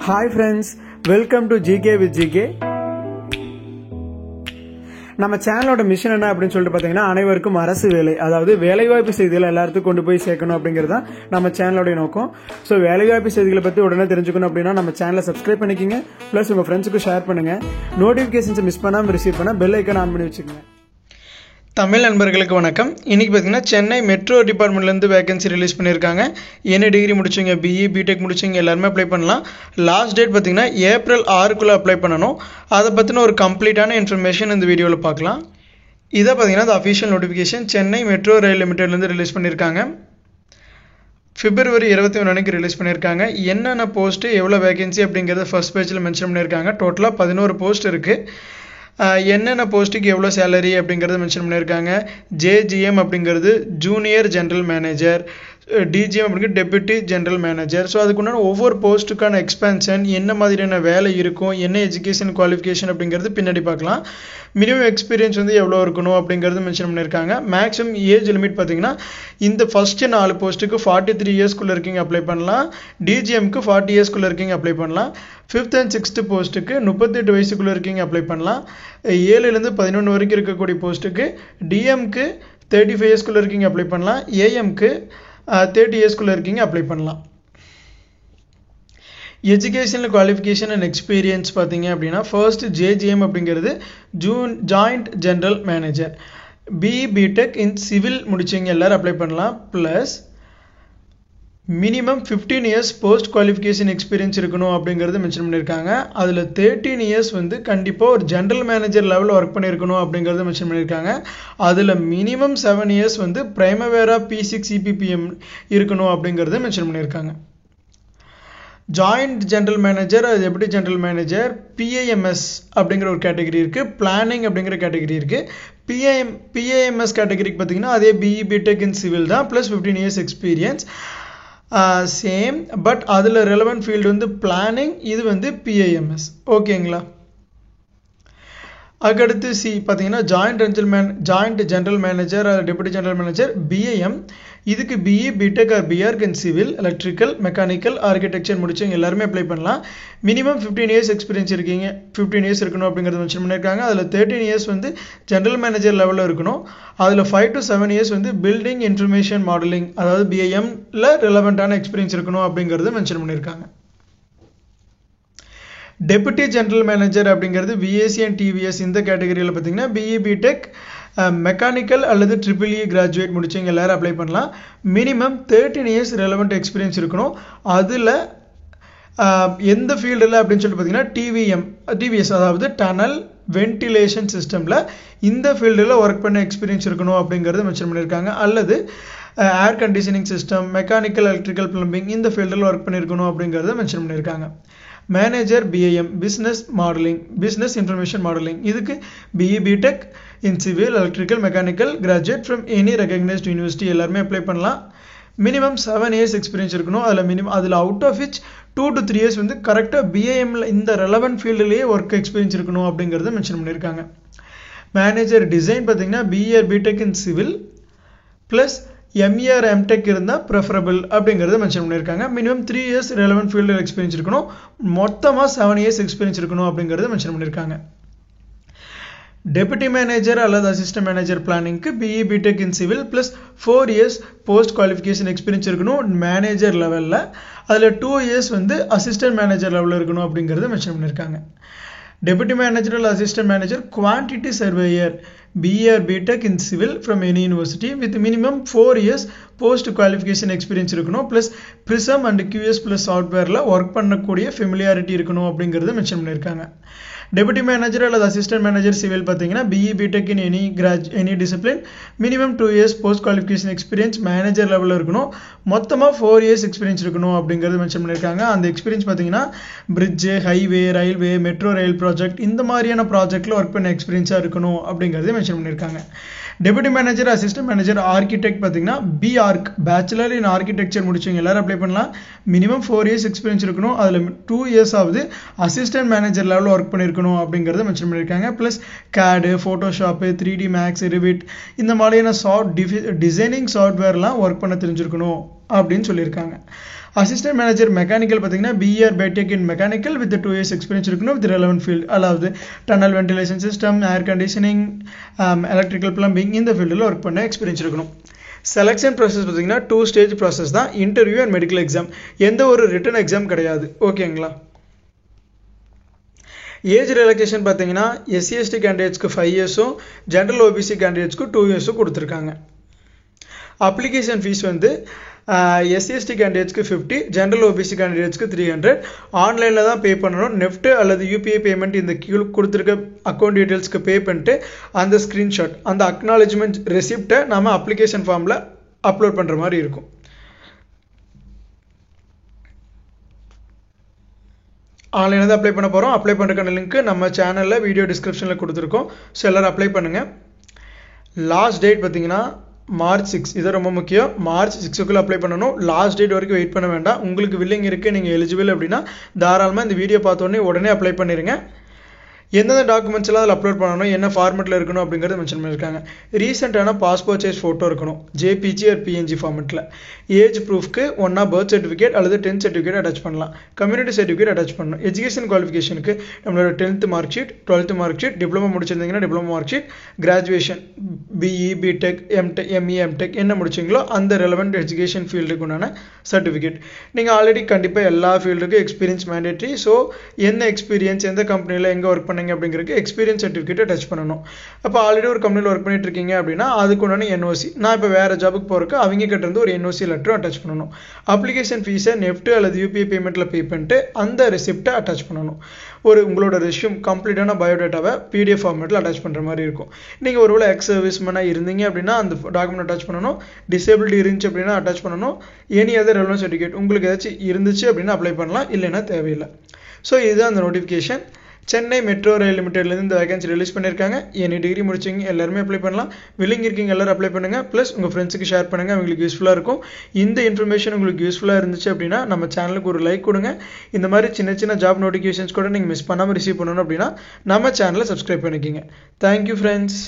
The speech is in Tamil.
Hi friends, welcome to GK with GK. நம்ம சேனலோட மிஷன் என்ன அப்படின்னு சொல்லிட்டு பார்த்தீங்கன்னா அனைவருக்கும் அரசு வேலை, அதாவது வேலைவாய்ப்பு செய்திகளை எல்லாத்துக்கும் கொண்டு போய் சேர்க்கணும் அப்படிங்கிறது தான் நம்ம சேனலோட நோக்கம். ஸோ வேலைவாய்ப்பு செய்திகளை பற்றி உடனே தெரிஞ்சுக்கணும் அப்படின்னா நம்ம சேனலை சப்ஸ்கிரைப் பண்ணிக்கிங்க, ப்ளஸ் உங்கள் ஃப்ரெண்ட்ஸுக்கு ஷேர் பண்ணுங்கள். நோட்டிஃபிகேஷன்ஸை மிஸ் பண்ணாமல் ரிசீவ் பண்ண பெல் ஐக்கான் ஆன் பண்ணி வச்சுக்கோங்க. தமிழ் நண்பர்களுக்கு வணக்கம். இன்றைக்கி பார்த்தீங்கன்னா சென்னை மெட்ரோ டிபார்ட்மெண்ட்லேருந்து வேகன்சி ரிலீஸ் பண்ணியிருக்காங்க. என்ன டிகிரி முடிச்சிங்க, பிஇ பிடெக் முடிச்சிங்க எல்லாருமே அப்ளை பண்ணலாம். லாஸ்ட் டேட் பார்த்தீங்கன்னா ஏப்ரல் 6க்குள்ளே அப்ளை பண்ணணும். அதை பற்றின ஒரு கம்ப்ளீட்டான இன்ஃபர்மேஷன் இந்த வீடியோவில் பார்க்கலாம். இதை பார்த்தீங்கன்னா இந்த official notification Chennai metro rail லிமிடெட்லேருந்து ரிலீஸ் பண்ணியிருக்காங்க. February 21 அன்னைக்கு ரிலீஸ் பண்ணியிருக்காங்க. என்னென்ன போஸ்ட்டு எவ்வளோ வேகன்சி அப்படிங்கிறத ஃபர்ஸ்ட் பேஜில் மென்ஷன் பண்ணியிருக்காங்க. டோட்டலாக 11 போஸ்ட் இருக்குது. என்னென்ன போஸ்ட்டுக்கு எவ்வளோ சேலரி அப்படிங்கிறத மென்ஷன் பண்ணியிருக்காங்க. ஜேஜிஎம் அப்படிங்கிறது ஜூனியர் ஜென்ரல் மேனேஜர், டிஜிஎம் அப்படிங்கிறது டெப்யூட்டி ஜென்ரல் மேனேஜர். ஸோ அதுக்குண்டான ஒவ்வொரு போஸ்ட்டுக்கான எக்ஸ்பென்ஷன், என்ன மாதிரியான வேலை இருக்கும், என்ன எஜுகேஷன் குவாலிஃபிகேஷன் அப்படிங்கிறது பின்னாடி பார்க்கலாம். மினிமம் எக்ஸ்பீரியன்ஸ் வந்து எவ்வளோ இருக்கணும் அப்படிங்கிறது மென்ஷன் பண்ணியிருக்காங்க. மேக்ஸிமம் ஏஜ் லிமிட் பார்த்தீங்கன்னா இந்த ஃபஸ்ட்டு 4 போஸ்ட்டுக்கு 43 இயர்ஸ்க்குள்ளே இருக்கீங்க அப்ளை பண்ணலாம். டிஜிஎம்க்கு 40 இயர்ஸ்க்குள்ளே இருக்கீங்க அப்ளை பண்ணலாம். 5th and 6th போஸ்ட்டுக்கு 38 வயசுக்குள்ளே இருக்கீங்க அப்ளை பண்ணலாம். 7லேருந்து 11 வரைக்கும் இருக்கக்கூடிய போஸ்ட்டுக்கு டிஎம்க்கு 35 இயர்ஸ்க்குள்ளே இருக்கீங்க அப்ளை பண்ணலாம். ஏஎம்க்கு 30 இயர்ஸ்க்குள்ளே இருக்கீங்க அப்ளை பண்ணலாம். எஜுகேஷனல் குவாலிஃபிகேஷன் அண்ட் எக்ஸ்பீரியன்ஸ் பார்த்தீங்க அப்படின்னா ஃபர்ஸ்ட் ஜேஜிஎம் அப்படிங்கிறது joint general manager. BE BTech in civil முடிச்சவங்க எல்லோரும் அப்ளை பண்ணலாம். Plus minimum 15 years post qualification experience இருக்கணும் அப்படிங்கிறது மென்ஷன் பண்ணியிருக்காங்க. அதில் 13 இயர்ஸ் வந்து கண்டிப்பாக ஒரு ஜென்ரல் மேனேஜர் லெவலில் ஒர்க் பண்ணியிருக்கணும் அப்படிங்கிறது மென்ஷன் பண்ணியிருக்காங்க. அதில் மினிமம் 7 இயர்ஸ் வந்து பிரைமவேரா P6 EPPM இருக்கணும் அப்படிங்கிறத மென்ஷன் பண்ணியிருக்காங்க. ஜாயிண்ட் ஜென்ரல் மேனேஜர், அது எப்படி ஜென்ரல் மேனேஜர், PAMS அப்படிங்கிற ஒரு கேட்டகரி இருக்குது, பிளானிங் அப்படிங்கிற கேட்டகரி இருக்குது. PAMS கேட்டகரிக்கு பார்த்தீங்கன்னா அதே பிஇ பிடெக் இன் சிவில் தான், plus 15 years experience same. But அதில் ரெலவெண்ட் ஃபீல்டு வந்து பிளானிங், இது வந்து PAMS. ஓகேங்களா. அதுக்கடுத்து பார்த்தீங்கன்னா joint general manager, deputy general manager BIM. இதுக்கு BE BTech or BArch in civil, electrical, mechanical, architecture முடிச்சவங்க எல்லாருமே அப்ளை பண்ணலாம். மினிமம் 15 இயர்ஸ் எக்ஸ்பீரியன்ஸ் இருக்கீங்க, 15 இயர்ஸ் இருக்கணும் அப்படிங்கிறது மென்ஷன் பண்ணியிருக்காங்க. அதில் 13 இயர்ஸ் வந்து ஜென்ரல் மேனேஜர் லெவலில் இருக்கணும். அதில் 5 to 7 இயர்ஸ் வந்து பில்டிங் இன்ஃபர்மேஷன் மாடலிங், அதாவது BIMல ரெலவெண்ட்டான எக்ஸ்பீரியன்ஸ் இருக்கணும் அப்படிங்கிறது மென்ஷன் பண்ணியிருக்காங்க. டெபுட்டி ஜென்ரல் மேனேஜர் அப்படிங்கிறது VAC அண்ட் TVS இந்த கேட்டகரியில் பார்த்தீங்கன்னா பிஇ பிடெக் மெக்கானிக்கல் அல்லது EEE கிராஜுவேட் முடிச்சவங்க எல்லாரும் அப்ளை பண்ணலாம். மினிமம் 13 இயர்ஸ் ரெலவெண்ட் எக்ஸ்பீரியன்ஸ் இருக்கணும். அதில் எந்த ஃபீல்டில் அப்படின்னு சொல்லிட்டு பார்த்தீங்கன்னா TVS அதாவது டனல் வென்டிலேஷன் சிஸ்டமில் இந்த ஃபீல்டில் ஒர்க் பண்ண எக்ஸ்பீரியன்ஸ் இருக்கணும் அப்படிங்கிறது மென்ஷன் பண்ணியிருக்காங்க. அல்லது air conditioning system, mechanical, electrical, plumbing இந்த ஃபீல்டில் ஒர்க் பண்ணியிருக்கணும் அப்படிங்கிறத மென்ஷன் பண்ணியிருக்காங்க. Manager BIM business modelling, business information modelling, இதுக்கு BE BTech in civil, electrical, mechanical graduate from any recognised university எல்லாருமே அப்ளை பண்ணலாம். மினிமம் 7 இயர்ஸ் எக்ஸ்பீரியன்ஸ் இருக்கணும். அதில் out of which 2 to 3 years வந்து கரெக்டாக BIMல இந்த ரெலவெண்ட் ஃபீல்டுலேயே ஒர்க் எக்ஸ்பீரியன்ஸ் இருக்கணும் அப்படிங்கிறத மென்ஷன் பண்ணியிருக்காங்க. மேனேஜர் டிசைன் பார்த்தீங்கன்னா BR BTech in civil plus ME or MTech இருந்தால் ப்ரெஃபரபிள் அப்படிங்கிறத மென்ஷன் பண்ணியிருக்காங்க. மினிமம் 3 இயர்ஸ் ரெலவெண்ட் ஃபீல்டில் எக்ஸ்பீரியன்ஸ் இருக்கணும். மொத்தமாக 7 இயர்ஸ் எக்ஸ்பீரியன்ஸ் இருக்கணும் அப்படிங்கிறத மென்ஷன் பண்ணியிருக்காங்க. டெபுட்டி மேனேஜர் அல்லது அசிஸ்டன்ட் மேனேஜர் பிளானிங்க்கு BE BTech in civil plus 4 years post qualification experience இருக்கணும் மேனேஜர் லெவலில். அதில் 2 இயர்ஸ் வந்து அசிஸ்டன்ட் மேனேஜர் லெவலில் இருக்கணும் அப்படிங்கிறத மென்ஷன் பண்ணியிருக்காங்க. டெபுட்டி மேனேஜர் அல்லது assistant manager quantity surveyor BR BTech in civil from any university with minimum 4 years post qualification experience இருக்கணும். Plus prism and QS plus சாஃப்ட்வேரில் ஒர்க் பண்ணக்கூடிய ஃபெமிலியாரிட்டி இருக்கணும் அப்படிங்கிறத மென்ஷன் பண்ணியிருக்காங்க. டெபுட்டி மேனேஜர் அல்லது அசிஸ்டன்ட் மேனேஜர் சிவில் பார்த்தீங்கன்னா BE BTech in any discipline, minimum 2 years post qualification experience manager லெவலில் இருக்கணும். மொத்தமாக 4 இயர்ஸ் எக்ஸ்பீரியன்ஸ் இருக்கணும் அப்படிங்கிறது மென்ஷன் பண்ணியிருக்காங்க. அந்த எக்ஸ்பீரியன்ஸ் பார்த்தீங்கன்னா bridge, highway, railway, metro rail project இந்த மாதிரியான ப்ராஜெக்டில் ஒர்க் பண்ண எக்ஸ்பீரியன்ஸாக இருக்கணும் அப்படிங்கிறத மென்ஷன் பண்ணியிருக்காங்க. Deputy manager, assistant manager, architect பார்த்தீங்கன்னா BArch பேச்சுலர் இன் ஆர்கிடெக்சர் முடிச்சவங்க எல்லாரும் அப்ளை பண்ணலாம். மினிமம் 4 இயர்ஸ் எக்ஸ்பீரியன்ஸ் இருக்கணும். அதில் 2 இயர்ஸ் ஆகுது அசிஸ்டன்ட் மேனேஜர் லெவலில் ஒர்க் பண்ணியிருக்கணும் அப்படிங்கிறத மென்ஷன் பண்ணியிருக்காங்க. Plus CAD, Photoshop, 3D Max, Revit இந்த மாதிரியான டிசைனிங் சாஃப்ட்வேர்லாம் ஒர்க் பண்ண தெரிஞ்சிருக்கணும் அப்படின்னு சொல்லியிருக்காங்க. அசிஸ்டன்ட் மேனேஜர் மெக்கானிக்கல் பார்த்தீங்கன்னா BE BTech in mechanical with 2 years experience இருக்கணும் வித் ரெலவென்ட் ஃபீல்டு, அதாவது tunnel ventilation system, air conditioning, electrical plumbing இந்த ஃபீல்டில் ஒர்க் பண்ண எக்ஸ்பீரியன்ஸ் இருக்கணும். செலெக்ஷன் ப்ராசஸ் பார்த்தீங்கன்னா 2 stage ப்ராசஸ் தான், இன்டர்வியூ அண்ட் மெடிக்கல் எக்ஸாம். எந்த ஒரு ரிட்டன் எக்ஸாம் கிடையாது. ஓகேங்களா. ஏஜ் ரிலாக்ஸேஷன் பார்த்தீங்கன்னா SC/ST கேண்டிடேட்ஸ்க்கு 5 yearsம் ஜென்ரல் OBC கேண்டிடேட்ஸ்க்கு 2 yearsம் கொடுத்துருக்காங்க. அப்ளிகேஷன் ஃபீஸ் வந்து SC/ST கேண்டிடேட்ஸ்க்கு 50, ஜென்ரல் OBC கேண்டிடேட்ஸ்க்கு 300. ஆன்லைனில் தான் பே பண்ணணும். நெஃப்ட் அல்லது UPI பேமெண்ட் இந்த கீழ் கொடுத்துருக்க அக்கௌண்ட் டீட்டெயில்ஸ்க்கு பே பண்ணிட்டு அந்த ஸ்க்ரீன்ஷாட், அந்த அக்னாலஜ்மெண்ட் ரெசிப்டை நம்ம அப்ளிகேஷன் ஃபார்மில் அப்லோட் பண்ணுற மாதிரி இருக்கும். ஆன்லைனில் தான் அப்ளை பண்ண போகிறோம். அப்ளை பண்ணுறதுக்கான லிங்க் நம்ம சேனலில் வீடியோ டிஸ்கிரிப்ஷனில் கொடுத்துருக்கோம். ஸோ எல்லோரும் அப்ளை பண்ணுங்கள். லாஸ்ட் டேட் பார்த்தீங்கன்னா March 6. இது ரொம்ப முக்கியம். March 6க்குள்ளே அப்ளை பண்ணணும். லாஸ்ட் டேட் வரைக்கும் வெயிட் பண்ண வேண்டாம். உங்களுக்கு வில்லிங் இருக்குது, நீங்கள் எலிஜிபிள் அப்படின்னா தாராளமாக இந்த வீடியோ பார்த்தோன்னே அப்ளை பண்ணிடுங்க. எந்தெந்த டாக்குமெண்ட்ஸ் எல்லாம் அதில் அப்லோட் பண்ணணும், என்ன ஃபார்மெட்டில் இருக்கணும் அப்படிங்கிறது மென்ஷன் பண்ணியிருக்காங்க. ரீசெண்டான பாஸ்போர்ட் சைஸ் ஃபோட்டோ இருக்கணும், JPG or PNG ஃபார்மெட்டில். ஏஜ் ப்ரூஃப்க்கு ஒன்றா பர்த் சர்டிஃபிகேட் அல்லது 10th சர்டிஃபிகேட் அட்டாச் பண்ணலாம். கம்யூனிட்டி சர்டிஃபிகேட் அட்டாச் பண்ணணும். எஜுகேஷன் குவாலிஃபிகேஷனுக்கு நம்மளோட 10th mark sheet, 12th mark sheet, diploma முடிச்சிருந்தீங்கன்னா diploma mark sheet, graduation BE, BTech, MTech, ME, MTech என்ன முடிச்சிங்களோ அந்த ரெலவெண்ட் எஜுகேஷன் ஃபீல்டுக்கு உண்டான சர்டிஃபிகேட். நீங்கள் ஆல்ரெடி கண்டிப்பாக எல்லா ஃபீல்டுக்கும் எக்ஸ்பீரியன்ஸ் மேண்டேட்ரி. ஸோ என்ன எக்ஸ்பீரியன்ஸ், எந்த கம்பெனியில் எங்கே ஒர்க் பண்ணீங்க அப்படிங்கிறதுக்கு எக்ஸ்பீரியன்ஸ் சர்டிஃபிகேட் அட்டாச் பண்ணணும். அப்போ ஆல்ரெடி ஒரு கம்பெனியில் ஒர்க் பண்ணிட்டு இருக்கீங்க அப்படின்னா அதுக்கு உண்டான NOC, நான் இப்போ வேறு ஜாபுக்கு போகிறக்கு அவங்க கிட்ட இருந்து ஒரு NOC லெட்டரும் அட்டாச் பண்ணணும். அப்ளிகேஷன் ஃபீஸை நெஃப்ட் அல்லது UPI பேமெண்ட்டில் பே பண்ணிட்டு அந்த ரெசிப்டை அட்டாச் பண்ணணும். உங்களோட ரெஸ்யூம் கம்ப்ளீட்டான பயோடேட்டாவை PDF ஃபார்மேட்டில் அட்டாச் பண்ணுற மாதிரி இருக்கும். நீங்கள் ஒருவேளை எக்ஸ் சர்வீஸ்மேனாக இருந்தீங்க அப்படின்னா அந்த டாக்குமெண்ட் அட்டாச் பண்ணணும். டிசேபிலிட்டி இருந்துச்சு அப்படின்னா அட்டாச் பண்ணணும். எனி அதர் ரெலவென்ட் சர்டிஃபிகேட் உங்களுக்கு ஏதாச்சும் இருந்துச்சு அப்படின்னா அப்ளை பண்ணலாம், இல்லைன்னா தேவையில்லை. ஸோ இதுதான் அந்த நோட்டிஃபிகேஷன். சென்னை மெட்ரோ ரயில் லிமிடெட்லேருந்து இந்த வேகன்சி ரிலீஸ் பண்ணியிருக்காங்க. எனி டிகிரி முடிச்சிங்க எல்லாருமே அப்ளை பண்ணலாம். வில்லிங் இருக்கீங்க எல்லாரும் அப்ளை பண்ணுங்கள். ப்ளஸ் உங்கள் ஃப்ரெண்ட்ஸுக்கு ஷேர் பண்ணுங்கள், அவங்களுக்கு யூஸ்ஃபுல்லாக இருக்கும். இந்த இன்ஃபர்மேஷன் உங்களுக்கு யூஸ்ஃபுல்லாக இருந்துச்சு அப்படின்னா நம்ம சேனலுக்கு ஒரு லைக் கொடுங்க. இந்த மாதிரி சின்ன சின்ன ஜாப் நோட்டிஃபிகேஷன்ஸ் கூட நீங்கள் மிஸ் பண்ணாமல் ரிசீவ் பண்ணணும் அப்படின்னா நம்ம சேனலை சப்ஸ்கிரைப் பண்ணிக்கிங்க. Thank you friends.